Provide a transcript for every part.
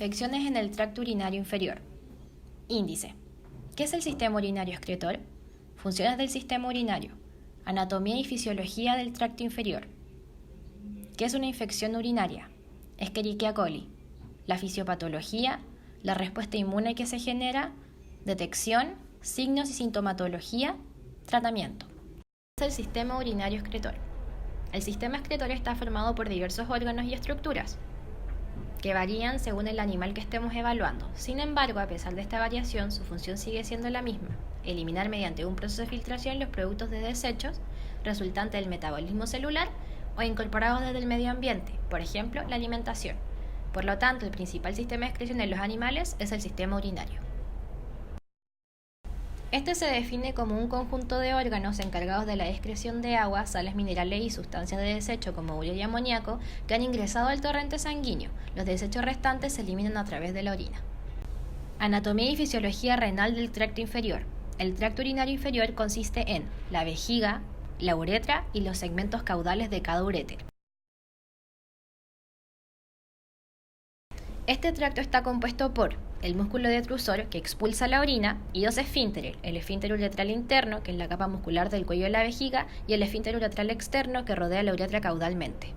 Infecciones en el tracto urinario inferior. Índice. ¿Qué es el sistema urinario excretor? Funciones del sistema urinario. Anatomía y fisiología del tracto inferior. ¿Qué es una infección urinaria? Escherichia coli. La fisiopatología, la respuesta inmune que se genera, detección, signos y sintomatología, tratamiento. ¿Qué es el sistema urinario excretor? El sistema excretor está formado por diversos órganos y estructuras que varían según el animal que estemos evaluando. Sin embargo, a pesar de esta variación, su función sigue siendo la misma: eliminar mediante un proceso de filtración los productos de desechos resultantes del metabolismo celular o incorporados desde el medio ambiente, por ejemplo, la alimentación. Por lo tanto, el principal sistema de excreción en los animales es el sistema urinario. Este se define como un conjunto de órganos encargados de la excreción de agua, sales minerales y sustancias de desecho como urea y amoníaco que han ingresado al torrente sanguíneo. Los desechos restantes se eliminan a través de la orina. Anatomía y fisiología renal del tracto inferior. El tracto urinario inferior consiste en la vejiga, la uretra y los segmentos caudales de cada uréter. Este tracto está compuesto por el músculo detrusor, que expulsa la orina, y dos esfínteres: el esfínter uretral interno, que es la capa muscular del cuello de la vejiga, y el esfínter uretral externo, que rodea la uretra caudalmente.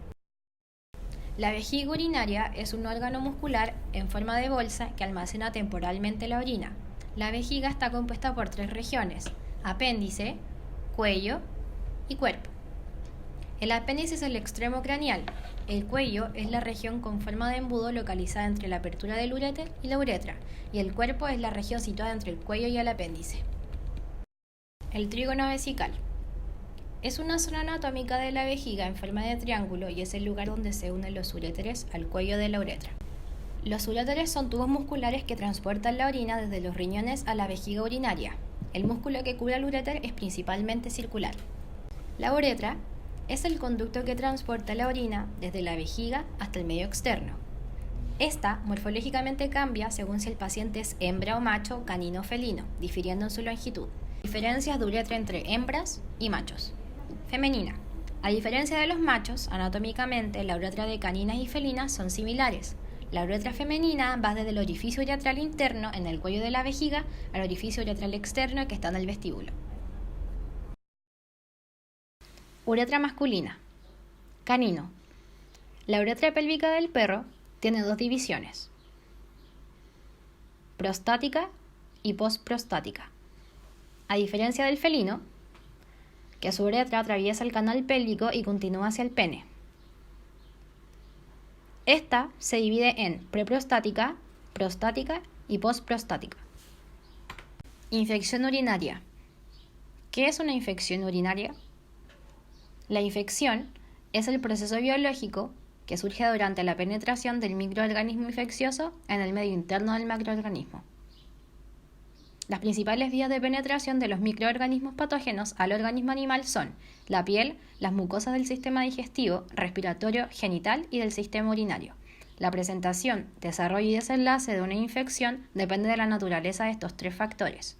La vejiga urinaria es un órgano muscular en forma de bolsa que almacena temporalmente la orina. La vejiga está compuesta por tres regiones: apéndice, cuello y cuerpo. El apéndice es el extremo craneal. El cuello es la región con forma de embudo localizada entre la apertura del uréter y la uretra, y el cuerpo es la región situada entre el cuello y el apéndice. El trígono vesical es una zona anatómica de la vejiga en forma de triángulo y es el lugar donde se unen los uréteres al cuello de la uretra. Los uréteres son tubos musculares que transportan la orina desde los riñones a la vejiga urinaria. El músculo que cubre el uréter es principalmente circular. La uretra es el conducto que transporta la orina desde la vejiga hasta el medio externo. Esta morfológicamente cambia según si el paciente es hembra o macho, canino o felino, difiriendo en su longitud. Diferencias de uretra entre hembras y machos. Femenina. A diferencia de los machos, anatómicamente la uretra de caninas y felinas son similares. La uretra femenina va desde el orificio uretral interno en el cuello de la vejiga al orificio uretral externo que está en el vestíbulo. Uretra masculina. Canino. La uretra pélvica del perro tiene dos divisiones: prostática y postprostática. A diferencia del felino, que su uretra atraviesa el canal pélvico y continúa hacia el pene. Esta se divide en preprostática, prostática y postprostática. Infección urinaria. ¿Qué es una infección urinaria? La infección es el proceso biológico que surge durante la penetración del microorganismo infeccioso en el medio interno del macroorganismo. Las principales vías de penetración de los microorganismos patógenos al organismo animal son la piel, las mucosas del sistema digestivo, respiratorio, genital y del sistema urinario. La presentación, desarrollo y desenlace de una infección depende de la naturaleza de estos tres factores: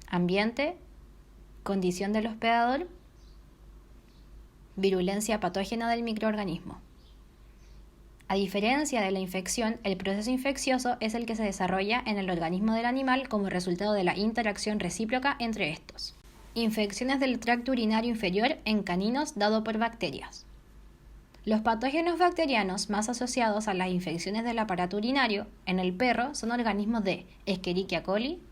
ambiente, condición del hospedador, virulencia patógena del microorganismo. A diferencia de la infección, el proceso infeccioso es el que se desarrolla en el organismo del animal como resultado de la interacción recíproca entre estos. Infecciones del tracto urinario inferior en caninos dado por bacterias. Los patógenos bacterianos más asociados a las infecciones del aparato urinario en el perro son organismos de Escherichia coli,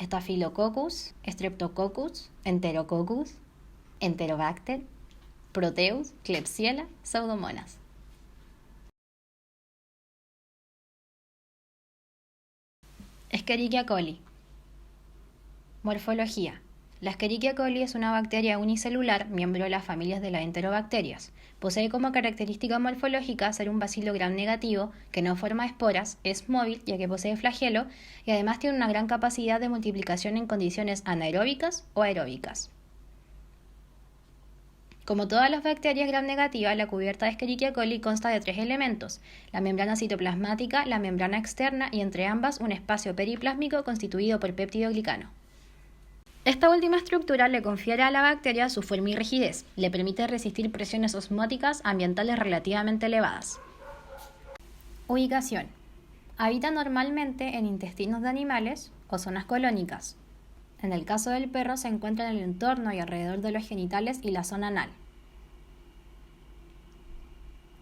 Staphylococcus, Streptococcus, Enterococcus, Enterobacter, Proteus, Klebsiella, Pseudomonas. Escherichia coli. Morfología. La Escherichia coli es una bacteria unicelular, miembro de las familias de las enterobacterias. Posee como característica morfológica ser un bacilo gram negativo que no forma esporas, es móvil ya que posee flagelo y además tiene una gran capacidad de multiplicación en condiciones anaeróbicas o aeróbicas. Como todas las bacterias gram negativas, la cubierta de Escherichia coli consta de tres elementos: la membrana citoplasmática, la membrana externa y entre ambas un espacio periplásmico constituido por peptidoglicano. Esta última estructura le confiere a la bacteria su forma y rigidez, le permite resistir presiones osmóticas ambientales relativamente elevadas. Ubicación. Habita normalmente en intestinos de animales o zonas colónicas. En el caso del perro se encuentra en el entorno y alrededor de los genitales y la zona anal.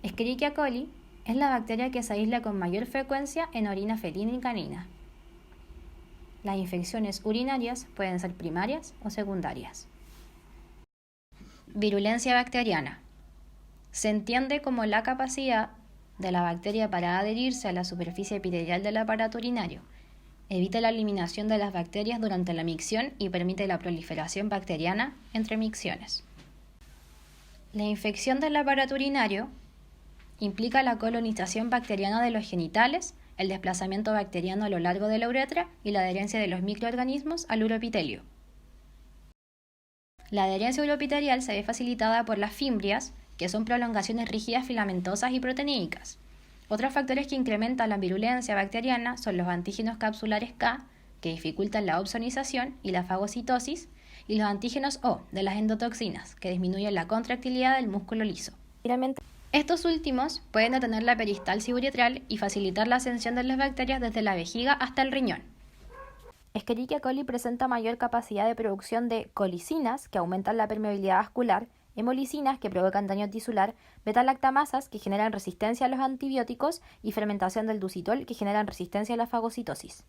Escherichia coli es la bacteria que se aísla con mayor frecuencia en orina felina y canina. Las infecciones urinarias pueden ser primarias o secundarias. Virulencia bacteriana. Se entiende como la capacidad de la bacteria para adherirse a la superficie epitelial del aparato urinario. Evita la eliminación de las bacterias durante la micción y permite la proliferación bacteriana entre micciones. La infección del aparato urinario implica la colonización bacteriana de los genitales, el desplazamiento bacteriano a lo largo de la uretra y la adherencia de los microorganismos al uroepitelio. La adherencia uroepitelial se ve facilitada por las fimbrias, que son prolongaciones rígidas filamentosas y proteínicas. Otros factores que incrementan la virulencia bacteriana son los antígenos capsulares K, que dificultan la opsonización y la fagocitosis, y los antígenos O, de las endotoxinas, que disminuyen la contractilidad del músculo liso. Estos últimos pueden detener la peristalsis uretral y facilitar la ascensión de las bacterias desde la vejiga hasta el riñón. Escherichia coli presenta mayor capacidad de producción de colicinas, que aumentan la permeabilidad vascular, hemolicinas, que provocan daño tisular, beta-lactamasas, que generan resistencia a los antibióticos, y fermentación del dusitol, que generan resistencia a la fagocitosis.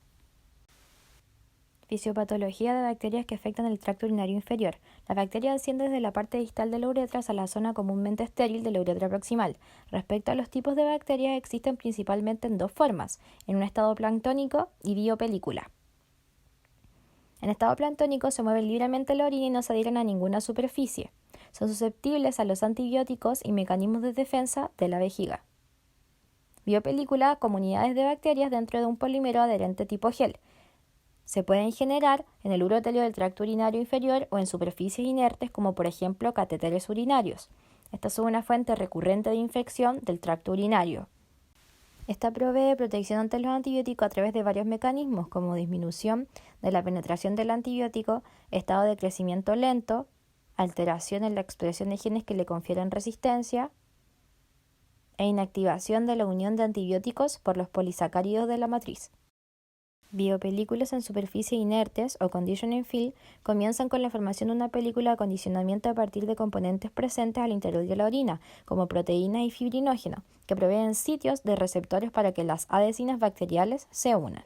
Fisiopatología de bacterias que afectan el tracto urinario inferior. La bacteria asciende desde la parte distal de la uretra a la zona comúnmente estéril de la uretra proximal. Respecto a los tipos de bacterias, existen principalmente en dos formas, en un estado planctónico y biopelícula. En estado planctónico se mueven libremente la orina y no se adhieren a ninguna superficie. Son susceptibles a los antibióticos y mecanismos de defensa de la vejiga. Biopelícula, comunidades de bacterias dentro de un polímero adherente tipo gel. Se pueden generar en el urotelio del tracto urinario inferior o en superficies inertes como por ejemplo catéteres urinarios. Esta es una fuente recurrente de infección del tracto urinario. Esta provee protección ante los antibióticos a través de varios mecanismos como disminución de la penetración del antibiótico, estado de crecimiento lento, alteración en la expresión de genes que le confieren resistencia e inactivación de la unión de antibióticos por los polisacáridos de la matriz. Biopelículas en superficie inertes o conditioning film comienzan con la formación de una película de acondicionamiento a partir de componentes presentes al interior de la orina, como proteínas y fibrinógeno, que proveen sitios de receptores para que las adhesinas bacteriales se unan.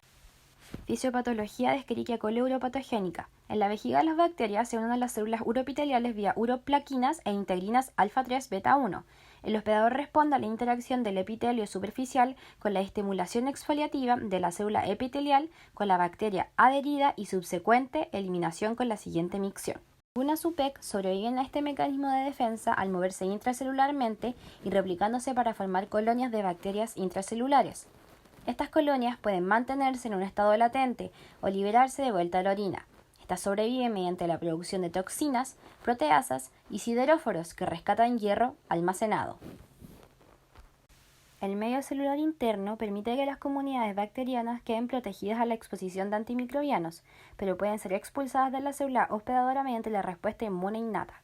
Fisiopatología de Escherichia coli uropatogénica. En la vejiga las bacterias se unen a las células uroepiteliales vía uroplaquinas e integrinas alfa-3 beta-1. El hospedador responde a la interacción del epitelio superficial con la estimulación exfoliativa de la célula epitelial con la bacteria adherida y subsecuente eliminación con la siguiente micción. Algunas UPEC sobreviven a este mecanismo de defensa al moverse intracelularmente y replicándose para formar colonias de bacterias intracelulares. Estas colonias pueden mantenerse en un estado latente o liberarse de vuelta a la orina. Estas sobreviven mediante la producción de toxinas, proteasas y sideróforos que rescatan hierro almacenado. El medio celular interno permite que las comunidades bacterianas queden protegidas a la exposición de antimicrobianos, pero pueden ser expulsadas de la célula hospedadora mediante la respuesta inmune innata.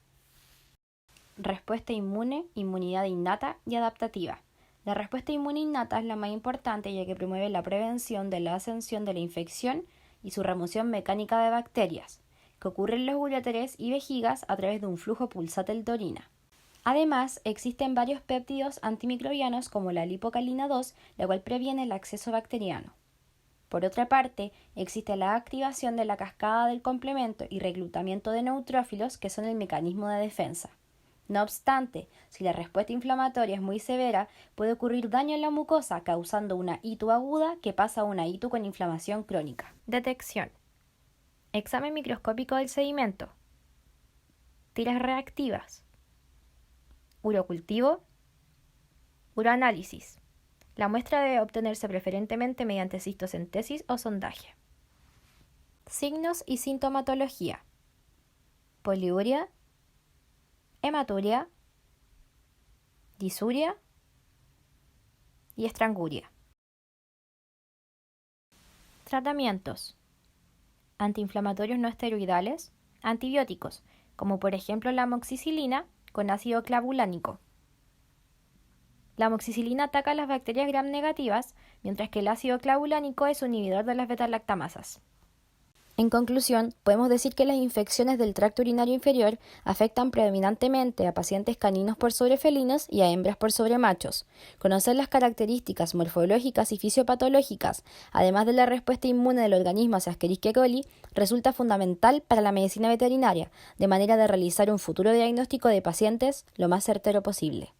Respuesta inmune, inmunidad innata y adaptativa. La respuesta inmune innata es la más importante ya que promueve la prevención de la ascensión de la infección y su remoción mecánica de bacterias, que ocurre en los uréteres y vejigas a través de un flujo pulsátil de orina. Además, existen varios péptidos antimicrobianos como la lipocalina 2, la cual previene el acceso bacteriano. Por otra parte, existe la activación de la cascada del complemento y reclutamiento de neutrófilos, que son el mecanismo de defensa. No obstante, si la respuesta inflamatoria es muy severa, puede ocurrir daño en la mucosa, causando una ITU aguda que pasa a una ITU con inflamación crónica. Detección. Examen microscópico del sedimento. Tiras reactivas. Urocultivo. Uroanálisis. La muestra debe obtenerse preferentemente mediante cistocentesis o sondaje. Signos y sintomatología. Poliuria, hematuria, disuria y estranguria. Tratamientos. Antiinflamatorios no esteroidales, antibióticos, como por ejemplo la amoxicilina con ácido clavulánico. La amoxicilina ataca a las bacterias gram negativas, mientras que el ácido clavulánico es un inhibidor de las beta-lactamasas. En conclusión, podemos decir que las infecciones del tracto urinario inferior afectan predominantemente a pacientes caninos por sobre felinos y a hembras por sobre machos. Conocer las características morfológicas y fisiopatológicas, además de la respuesta inmune del organismo hacia Escherichia coli, resulta fundamental para la medicina veterinaria, de manera de realizar un futuro diagnóstico de pacientes lo más certero posible.